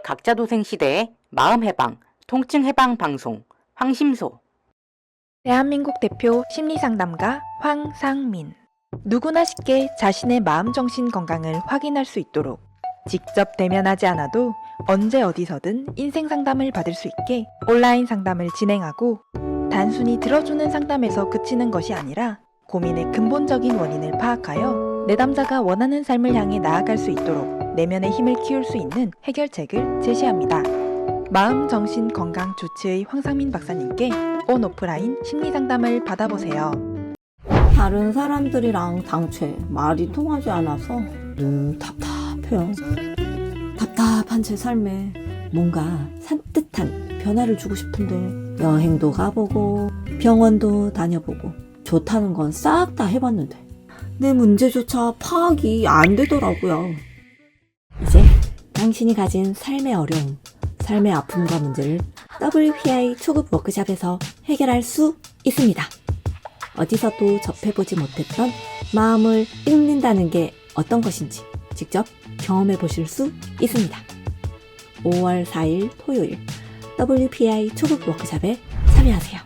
각자도생 시대의 마음해방, 통증해방 방송 황심소. 대한민국 대표 심리상담가 황상민. 누구나 쉽게 자신의 마음정신 건강을 확인할 수 있도록 직접 대면하지 않아도 언제 어디서든 인생 상담을 받을 수 있게 온라인 상담을 진행하고, 단순히 들어주는 상담에서 그치는 것이 아니라 고민의 근본적인 원인을 파악하여 내담자가 원하는 삶을 향해 나아갈 수 있도록 내면의 힘을 키울 수 있는 해결책을 제시합니다. 마음 정신 건강 주치의 황상민 박사님께 온 오프라인 심리 상담을 받아보세요. 다른 사람들이랑 당최 말이 통하지 않아서 답답해요. 답답한 제 삶에 뭔가 산뜻한 변화를 주고 싶은데 여행도 가보고 병원도 다녀보고 좋다는 건 싹 다 해봤는데 내 문제조차 파악이 안 되더라고요. 이제 당신이 가진 삶의 어려움, 삶의 아픔과 문제를 WPI 초급 워크샵에서 해결할 수 있습니다. 어디서도 접해보지 못했던 마음을 읽는다는 게 어떤 것인지 직접 경험해 보실 수 있습니다. 5월 4일 토요일 WPI 초급 워크샵에 참여하세요.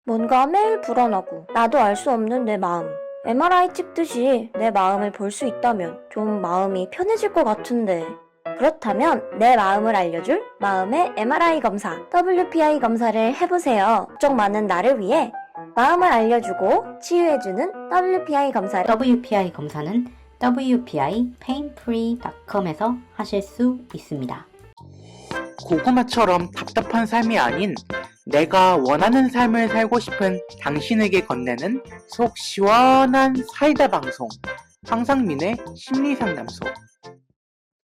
뭔가 매일 불안하고 나도 알 수 없는 내 마음. MRI 찍듯이 내 마음을 볼 수 있다면 좀 마음이 편해질 것 같은데. 그렇다면 내 마음을 알려줄 마음의 MRI 검사, WPI 검사를 해보세요. 걱정 많은 나를 위해 마음을 알려주고 치유해주는 WPI 검사를. WPI 검사는 wpipainfree.com에서 하실 수 있습니다. 고구마처럼 답답한 삶이 아닌 내가 원하는 삶을 살고 싶은 당신에게 건네는 속 시원한 사이다 방송 황상민의 심리상담소.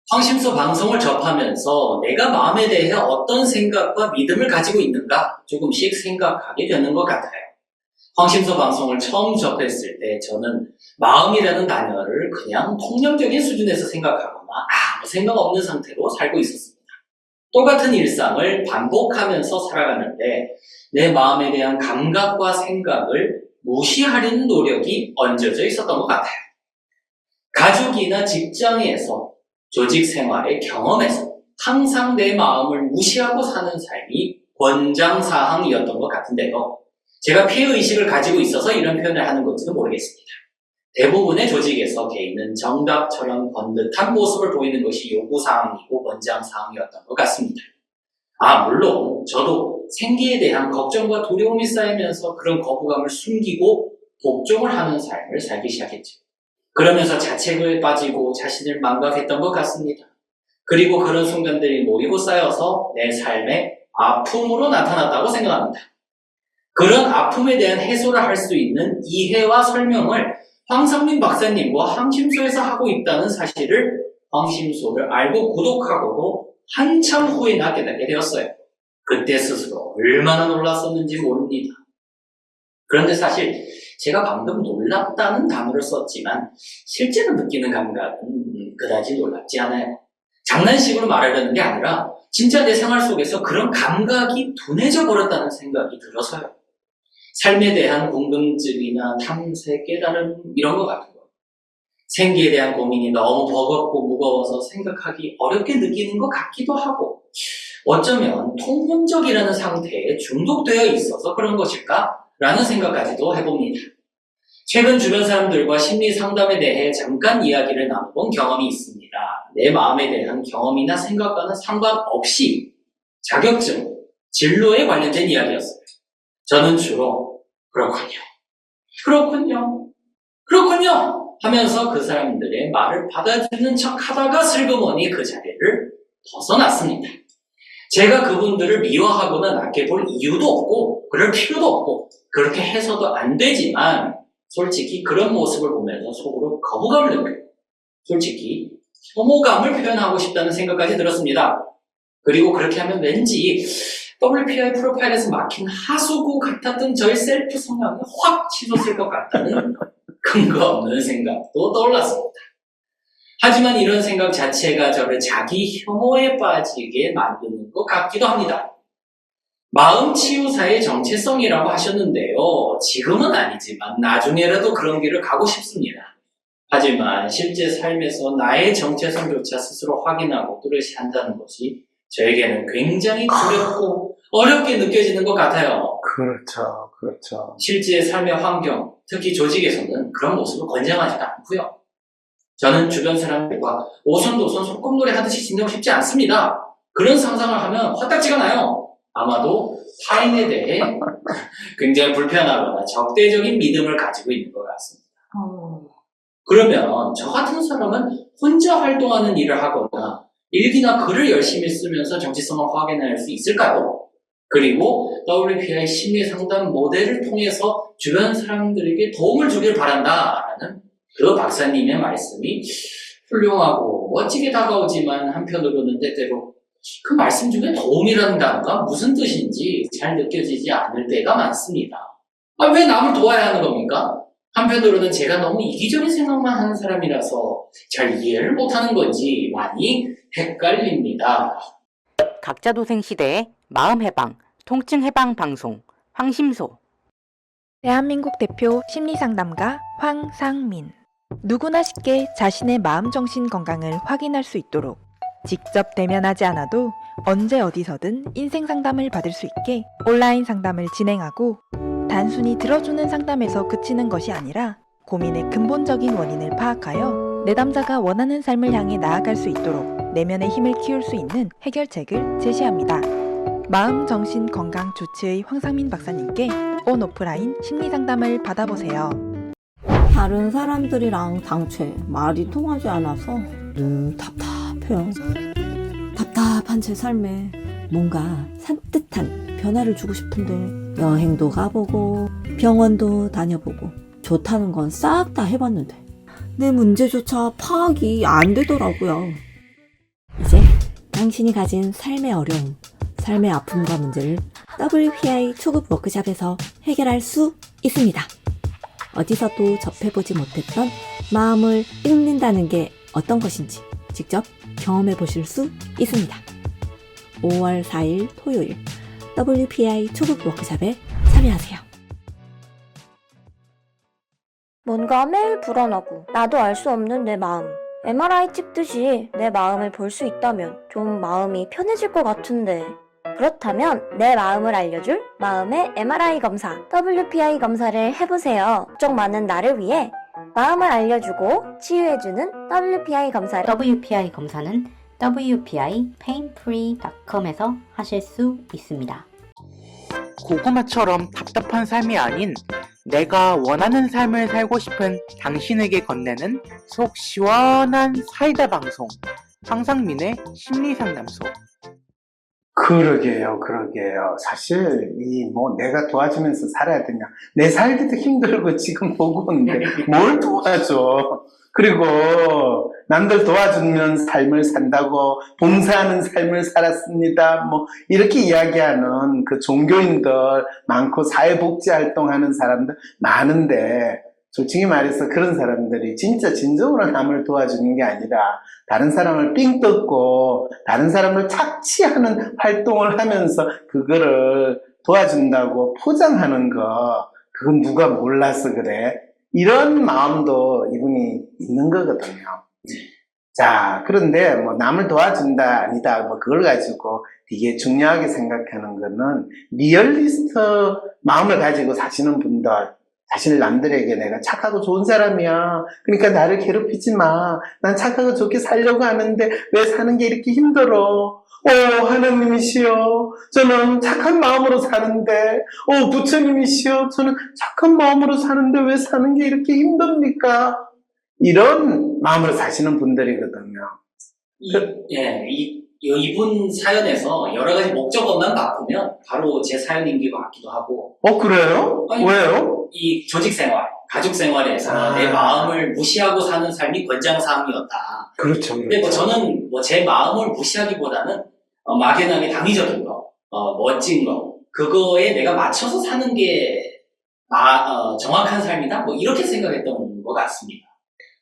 황심소 방송을 접하면서 내가 마음에 대해 어떤 생각과 믿음을 가지고 있는가 조금씩 생각하게 되는 것 같아요. 황심소 방송을 처음 접했을 때 저는 마음이라는 단어를 그냥 통념적인 수준에서 생각하거나 아무 생각 없는 상태로 살고 있었습니다. 똑같은 일상을 반복하면서 살아가는데 내 마음에 대한 감각과 생각을 무시하려는 노력이 얹어져 있었던 것 같아요. 가족이나 직장에서 조직 생활의 경험에서 항상 내 마음을 무시하고 사는 삶이 권장사항이었던 것 같은데요. 제가 피해의식을 가지고 있어서 이런 표현을 하는 건지는 모르겠습니다. 대부분의 조직에서 개인은 정답처럼 번듯한 모습을 보이는 것이 요구사항이고 권장사항이었던 것 같습니다. 물론 저도 생계에 대한 걱정과 두려움이 쌓이면서 그런 거부감을 숨기고 복종을 하는 삶을 살기 시작했죠. 그러면서 자책을 빠지고 자신을 망각했던 것 같습니다. 그리고 그런 순간들이 모이고 쌓여서 내 삶의 아픔으로 나타났다고 생각합니다. 그런 아픔에 대한 해소를 할 수 있는 이해와 설명을 황상민 박사님과 황심소에서 하고 있다는 사실을 황심소를 알고 구독하고도 한참 후에나 깨닫게 되었어요. 그때 스스로 얼마나 놀랐었는지 모릅니다. 그런데 사실 제가 방금 놀랍다는 단어를 썼지만 실제로 느끼는 감각은 그다지 놀랍지 않아요. 장난식으로 말하려는 게 아니라 진짜 내 생활 속에서 그런 감각이 둔해져 버렸다는 생각이 들어서요. 삶에 대한 궁금증이나 탐색, 깨달음 이런 것 같은 거. 생기에 대한 고민이 너무 버겁고 무거워서 생각하기 어렵게 느끼는 것 같기도 하고, 어쩌면 통념적이라는 상태에 중독되어 있어서 그런 것일까? 라는 생각까지도 해봅니다. 최근 주변 사람들과 심리 상담에 대해 잠깐 이야기를 나눠본 경험이 있습니다. 내 마음에 대한 경험이나 생각과는 상관없이 자격증, 진로에 관련된 이야기였어요. 저는 주로 그렇군요 하면서 그 사람들의 말을 받아주는 척 하다가 슬그머니 그 자리를 벗어났습니다. 제가 그분들을 미워하거나 낮게 볼 이유도 없고 그럴 필요도 없고 그렇게 해서도 안 되지만 솔직히 그런 모습을 보면서 속으로 거부감을 느끼고 솔직히 혐오감을 표현하고 싶다는 생각까지 들었습니다. 그리고 그렇게 하면 왠지 WPI 프로파일에서 막힌 하수구 같았던 저의 셀프 성향이 확 치솟을 것 같다는 근거 없는 생각도 떠올랐습니다. 하지만 이런 생각 자체가 저를 자기 혐오에 빠지게 만드는 것 같기도 합니다. 마음 치유사의 정체성이라고 하셨는데요. 지금은 아니지만 나중에라도 그런 길을 가고 싶습니다. 하지만 실제 삶에서 나의 정체성조차 스스로 확인하고 뚜렷이 한다는 것이 저에게는 굉장히 두렵고 어렵게 느껴지는 것 같아요. 그렇죠, 그렇죠. 실제 삶의 환경, 특히 조직에서는 그런 모습을 권장하지도 않고요. 저는 주변 사람들과 오손도손 소꿉놀이 하듯이 지내고 싶지 않습니다. 그런 상상을 하면 화딱지가 나요. 아마도 타인에 대해 굉장히 불편하거나 적대적인 믿음을 가지고 있는 것 같습니다. 그러면 저 같은 사람은 혼자 활동하는 일을 하거나 일기나 글을 열심히 쓰면서 정체성을 확인할 수 있을까요? 그리고 WPI 심리 상담 모델을 통해서 주변 사람들에게 도움을 주길 바란다라는 그 박사님의 말씀이 훌륭하고 멋지게 다가오지만 한편으로는 때때로 그 말씀 중에 도움이라는 단어가 무슨 뜻인지 잘 느껴지지 않을 때가 많습니다. 왜 남을 도와야 하는 겁니까? 한편으로는 제가 너무 이기적인 생각만 하는 사람이라서 잘 이해를 못하는 건지 많이 헷갈립니다. 각자 도생 시대의 마음 해방, 통증 해방 방송 황심소. 대한민국 대표 심리상담가 황상민. 누구나 쉽게 자신의 마음정신 건강을 확인할 수 있도록 직접 대면하지 않아도 언제 어디서든 인생 상담을 받을 수 있게 온라인 상담을 진행하고, 단순히 들어주는 상담에서 그치는 것이 아니라 고민의 근본적인 원인을 파악하여 내담자가 원하는 삶을 향해 나아갈 수 있도록 내면의 힘을 키울 수 있는 해결책을 제시합니다. 마음, 정신, 건강 주치의 황상민 박사님께 온 오프라인 심리상담을 받아보세요. 다른 사람들이랑 당최 말이 통하지 않아서 답답해요. 답답한 제 삶에 뭔가 산뜻한 변화를 주고 싶은데 여행도 가보고 병원도 다녀보고 좋다는 건 싹 다 해봤는데 내 문제조차 파악이 안 되더라고요. 이제 당신이 가진 삶의 어려움, 삶의 아픔과 문제를 WPI 초급 워크숍에서 해결할 수 있습니다. 어디서도 접해보지 못했던 마음을 읽는다는 게 어떤 것인지 직접 경험해 보실 수 있습니다. 5월 4일 토요일 WPI 초급 워크숍에 참여하세요. 뭔가 매일 불안하고 나도 알 수 없는 내 마음. MRI 찍듯이 내 마음을 볼 수 있다면 좀 마음이 편해질 것 같은데. 그렇다면 내 마음을 알려줄 마음의 MRI 검사, WPI 검사를 해보세요. 걱정 많은 나를 위해 마음을 알려주고 치유해주는 WPI 검사를 WPI 검사는 WPIpainfree.com에서 하실 수 있습니다. 고구마처럼 답답한 삶이 아닌 내가 원하는 삶을 살고 싶은 당신에게 건네는 속 시원한 사이다 방송 황상민의 심리상담소. 그러게요. 사실 내가 도와주면서 살아야 되냐? 내 살기도 힘들고 지금 보고 있는데 뭘 도와줘? 그리고 남들 도와주면 삶을 산다고 봉사하는 삶을 살았습니다. 이렇게 이야기하는 그 종교인들 많고 사회복지 활동하는 사람들 많은데, 솔직히 말해서 그런 사람들이 진짜 진정으로 남을 도와주는 게 아니라 다른 사람을 삥 뜯고 다른 사람을 착취하는 활동을 하면서 그거를 도와준다고 포장하는 거, 그건 누가 몰라서 그래? 이런 마음도 이분이 있는 거거든요. 자, 그런데 남을 도와준다 아니다 그걸 가지고 되게 중요하게 생각하는 거는 리얼리스트 마음을 가지고 사시는 분들, 사실 남들에게 내가 착하고 좋은 사람이야, 그러니까 나를 괴롭히지 마, 난 착하고 좋게 살려고 하는데 왜 사는 게 이렇게 힘들어? 하나님이시여, 저는 착한 마음으로 사는데, 부처님이시여, 저는 착한 마음으로 사는데 왜 사는 게 이렇게 힘듭니까? 이런 마음으로 사시는 분들이거든요. 이분 사연에서 여러 가지 목적어만 바꾸면 바로 제 사연인 것 같기도 하고. 그래요? 왜요? 이 조직 생활, 가족 생활에서 내 마음을 무시하고 사는 삶이 권장사항이었다. 그렇죠. 근데 저는 제 마음을 무시하기보다는 막연하게 당위적인 거, 멋진 거, 그거에 내가 맞춰서 사는 게 정확한 삶이다? 이렇게 생각했던 것 같습니다.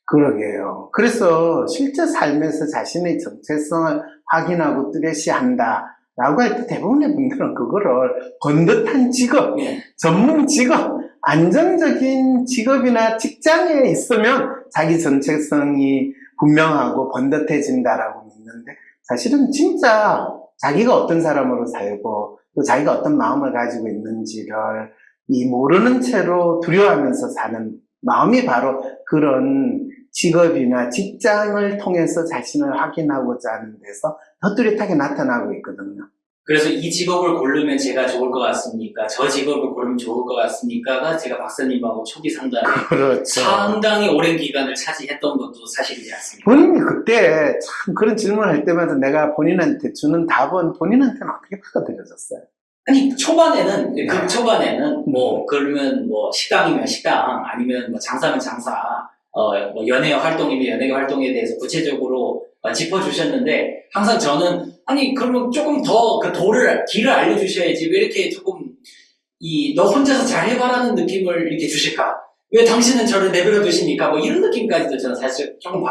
그러게요. 그래서 실제 삶에서 자신의 정체성을 확인하고 뚜렷이 한다라고 할 때 대부분의 분들은 그거를 번듯한 직업, 전문 직업, 안정적인 직업이나 직장에 있으면 자기 정체성이 분명하고 번듯해진다라고 믿는데 사실은 진짜 자기가 어떤 사람으로 살고 또 자기가 어떤 마음을 가지고 있는지를 이 모르는 채로 두려워하면서 사는 마음이 바로 그런 직업이나 직장을 통해서 자신을 확인하고자 하는 데서 더 뚜렷하게 나타나고 있거든요. 그래서 이 직업을 고르면 제가 좋을 것 같습니까? 저 직업을 고르면 좋을 것 같습니까?가 제가 박사님하고 초기 상담에 그렇죠. 상당히 오랜 기간을 차지했던 것도 사실이지 않습니까? 본인이 그때 참 그런 질문을 할 때마다 내가 본인한테 주는 답은 본인한테는 어떻게 받아들여졌어요? 아니 초반에는 그 초반에는 뭐 그러면 뭐 식당이면 식당 아니면 뭐 장사면 장사 뭐 연예 활동이면 연예 활동에 대해서 구체적으로 짚어주셨는데 항상 저는 아니 그러면 조금 더 그 길을 알려주셔야지 왜 이렇게 조금 너 혼자서 잘해봐라는 느낌을 이렇게 주실까? 왜 당신은 저를 내버려 두십니까? 뭐 이런 느낌까지도 저는 사실 조금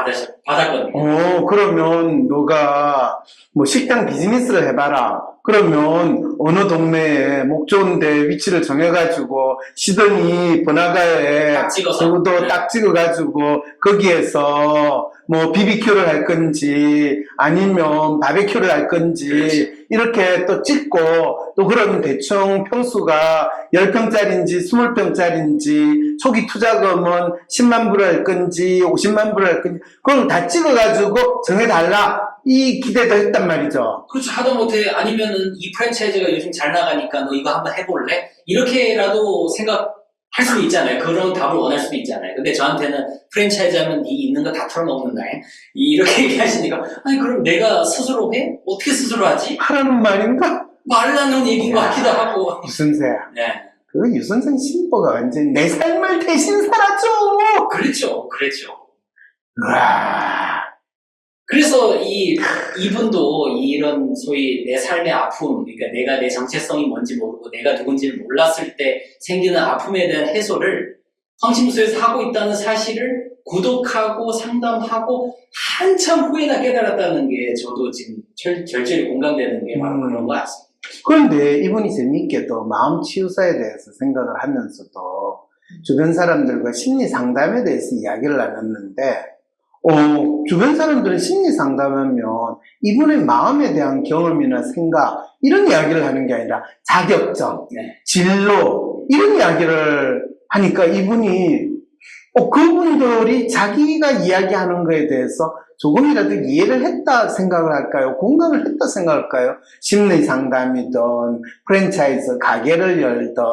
받았거든요. 그러면 너가 뭐 식당 비즈니스를 해봐라. 그러면 어느 동네에 목 좋은데 위치를 정해가지고 시드니 번화가에 딱 찍어서. 적어도 딱 찍어가지고 거기에서 뭐 BBQ를 할 건지 아니면 바베큐를 할 건지 그렇지. 이렇게 또 찍고 또 그러면 대충 평수가 10평짜리인지 20평짜리인지 초기 투자금은 10만 불 할 건지 50만 불 할 건지 그걸 다 찍어가지고 정해달라 이 기대도 했단 말이죠. 그렇죠. 하다못해 아니면은 이 프랜차이즈가 요즘 잘 나가니까 너 이거 한번 해볼래? 이렇게라도 생각할 수도 있잖아요. 그런 답을 원할 수도 있잖아요. 근데 저한테는 프랜차이즈 하면 네 있는 거 다 털어먹는다. 이렇게 얘기하시니까 아니 그럼 내가 스스로 해? 어떻게 스스로 하지? 하라는 말인가? 말라는 얘기인 것 같기도 하고. 유선생. 네. 그 유선생 신보가 완전 내 삶을 대신 살아줘. 그랬죠. 와. 그래서 이분도 이런 소위 내 삶의 아픔, 그러니까 내가 내 정체성이 뭔지 모르고 내가 누군지를 몰랐을 때 생기는 아픔에 대한 해소를 황심소에서 하고 있다는 사실을 구독하고 상담하고 한참 후에나 깨달았다는 게 저도 지금 절절히 공감되는 게 바로 그런 것 같습니다. 그런데 이분이 재미있게도 마음 치유사에 대해서 생각을 하면서도 주변 사람들과 심리 상담에 대해서 이야기를 나눴는데 주변 사람들은 심리 상담하면 이분의 마음에 대한 경험이나 생각 이런 이야기를 하는 게 아니라 자격증, 진로 이런 이야기를 하니까 이분이 그분들이 자기가 이야기하는 거에 대해서 조금이라도 이해를 했다 생각을 할까요? 공감을 했다 생각할까요? 심리 상담이든 프랜차이즈 가게를 열든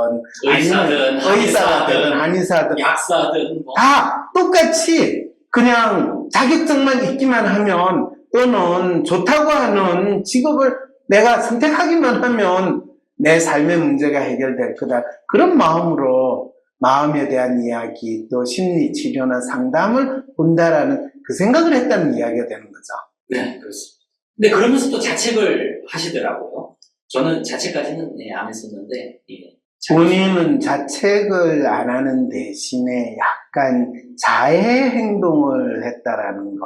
의사가 되든 한의사든 약사든 다 똑같이 그냥 자격증만 있기만 하면 또는 좋다고 하는 직업을 내가 선택하기만 하면 내 삶의 문제가 해결될 거다. 그런 마음으로 마음에 대한 이야기 또 심리 치료나 상담을 본다라는 그 생각을 했다는 이야기가 되는 거죠. 네, 그렇습니다. 근데 그러면서 또 자책을 하시더라고요. 저는 자책까지는 안 했었는데 본인은 자책을 안 하는 대신에 약간 자해 행동을 했다라는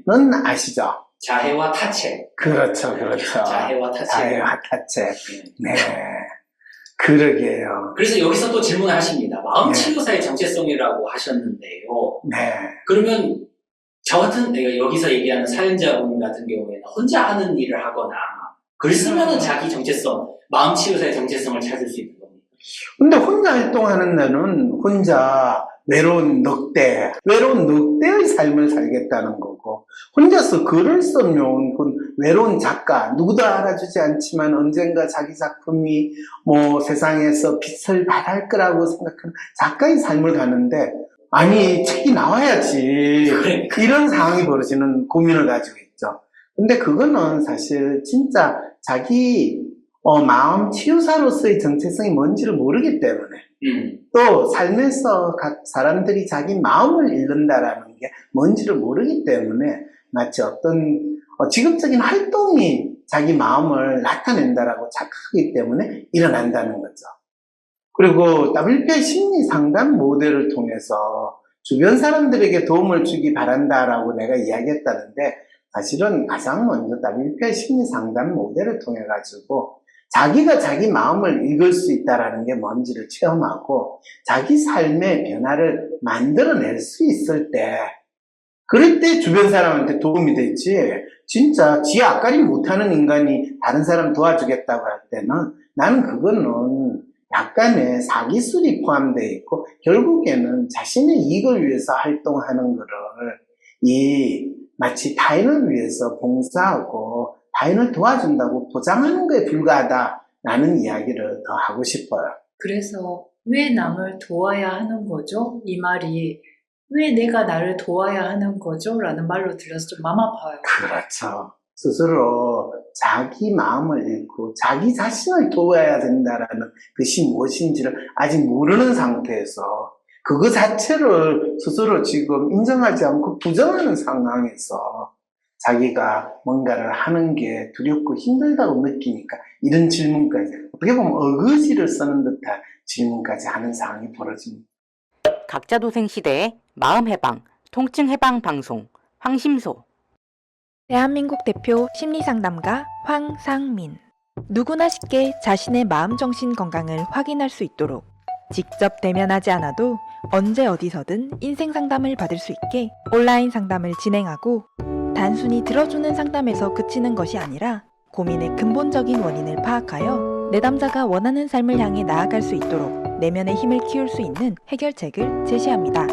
거는 아시죠? 자해와 타책. 그렇죠. 자해와 타책. 네. 그러게요. 그래서 여기서 또 질문을 하십니다. 마음 치료사의 정체성이라고 하셨는데요. 네. 그러면 저 같은 여기서 얘기하는 사연자분 같은 경우에는 혼자 하는 일을 하거나 글 쓰면은 자기 정체성, 마음 치료사의 정체성을 찾을 수 있는 겁니다. 근데 혼자 활동하는 나는 혼자 외로운 늑대의 삶을 살겠다는 거고, 혼자서 글을 쓰면 외로운 작가, 누구도 알아주지 않지만 언젠가 자기 작품이 뭐 세상에서 빛을 발할 거라고 생각하는 작가의 삶을 가는데, 아니, 책이 나와야지. 이런 상황이 벌어지는 고민을 가지고 있죠. 근데 그거는 사실 진짜 자기 마음 치유사로서의 정체성이 뭔지를 모르기 때문에 또 삶에서 각 사람들이 자기 마음을 잃는다라는 게 뭔지를 모르기 때문에 마치 어떤 직업적인 활동이 자기 마음을 나타낸다라고 착각하기 때문에 일어난다는 거죠. 그리고 WPI 심리 상담 모델을 통해서 주변 사람들에게 도움을 주기 바란다라고 내가 이야기했다는데, 사실은 가장 먼저 WPI 심리 상담 모델을 통해 가지고 자기가 자기 마음을 읽을 수 있다라는 게 뭔지를 체험하고 자기 삶의 변화를 만들어낼 수 있을 때, 그럴 때 주변 사람한테 도움이 되지. 진짜 지 앞가림 못하는 인간이 다른 사람 도와주겠다고 할 때는 나는 그거는 약간의 사기술이 포함되어 있고 결국에는 자신의 이익을 위해서 활동하는 거를 마치 타인을 위해서 봉사하고 타인을 도와준다고 보장하는 거에 불과하다라는 이야기를 더 하고 싶어요. 그래서 왜 남을 도와야 하는 거죠? 이 말이 왜 내가 나를 도와야 하는 거죠? 라는 말로 들려서 좀 마음 아파요. 그렇죠. 스스로 자기 마음을 읽고 자기 자신을 도와야 된다라는 것이 무엇인지를 아직 모르는 상태에서 그거 자체를 스스로 지금 인정하지 않고 부정하는 상황에서 자기가 뭔가를 하는 게 두렵고 힘들다고 느끼니까 이런 질문까지, 어떻게 보면 어거지를 쓰는 듯한 질문까지 하는 상황이 벌어집니다. 각자 도생 시대의 마음 해방, 통증 해방 방송 황심소. 대한민국 대표 심리상담가 황상민. 누구나 쉽게 자신의 마음정신 건강을 확인할 수 있도록 직접 대면하지 않아도 언제 어디서든 인생 상담을 받을 수 있게 온라인 상담을 진행하고, 단순히 들어주는 상담에서 그치는 것이 아니라 고민의 근본적인 원인을 파악하여 내담자가 원하는 삶을 향해 나아갈 수 있도록 내면의 힘을 키울 수 있는 해결책을 제시합니다.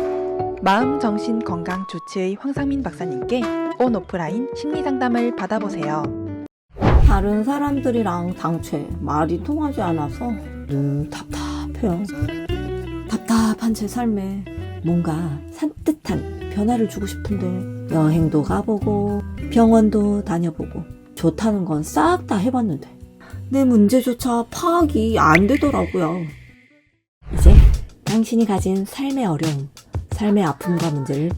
마음, 정신, 건강 주치의 황상민 박사님께 온 오프라인 심리상담을 받아보세요. 다른 사람들이랑 당최 말이 통하지 않아서 답답해요. 답답한 제 삶에 뭔가 산뜻한 변화를 주고 싶은데 여행도 가보고 병원도 다녀보고 좋다는 건 싹 다 해봤는데 내 문제조차 파악이 안 되더라고요. 이제 당신이 가진 삶의 어려움, 삶의 아픔과 문제를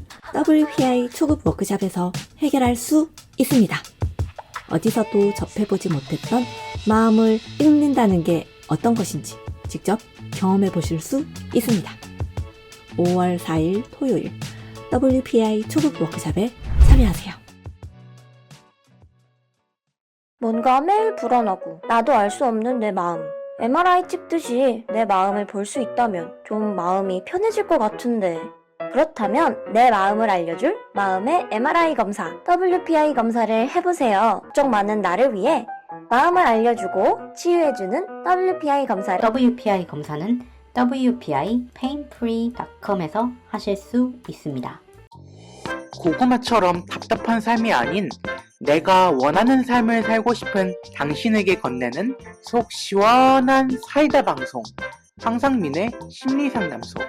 WPI 초급 워크숍에서 해결할 수 있습니다. 어디서도 접해보지 못했던 마음을 읽는다는 게 어떤 것인지 직접 경험해 보실 수 있습니다. 5월 4일 토요일 WPI 초급 워크숍에 참여하세요. 뭔가 매일 불안하고 나도 알 수 없는 내 마음. MRI 찍듯이 내 마음을 볼 수 있다면 좀 마음이 편해질 것 같은데. 그렇다면 내 마음을 알려줄 마음의 MRI 검사, WPI 검사를 해보세요. 걱정 많은 나를 위해 마음을 알려주고 치유해주는 WPI 검사를 WPI 검사는 wpipainfree.com에서 하실 수 있습니다. 고구마처럼 답답한 삶이 아닌 내가 원하는 삶을 살고 싶은 당신에게 건네는 속 시원한 사이다 방송 황상민의 심리상담소.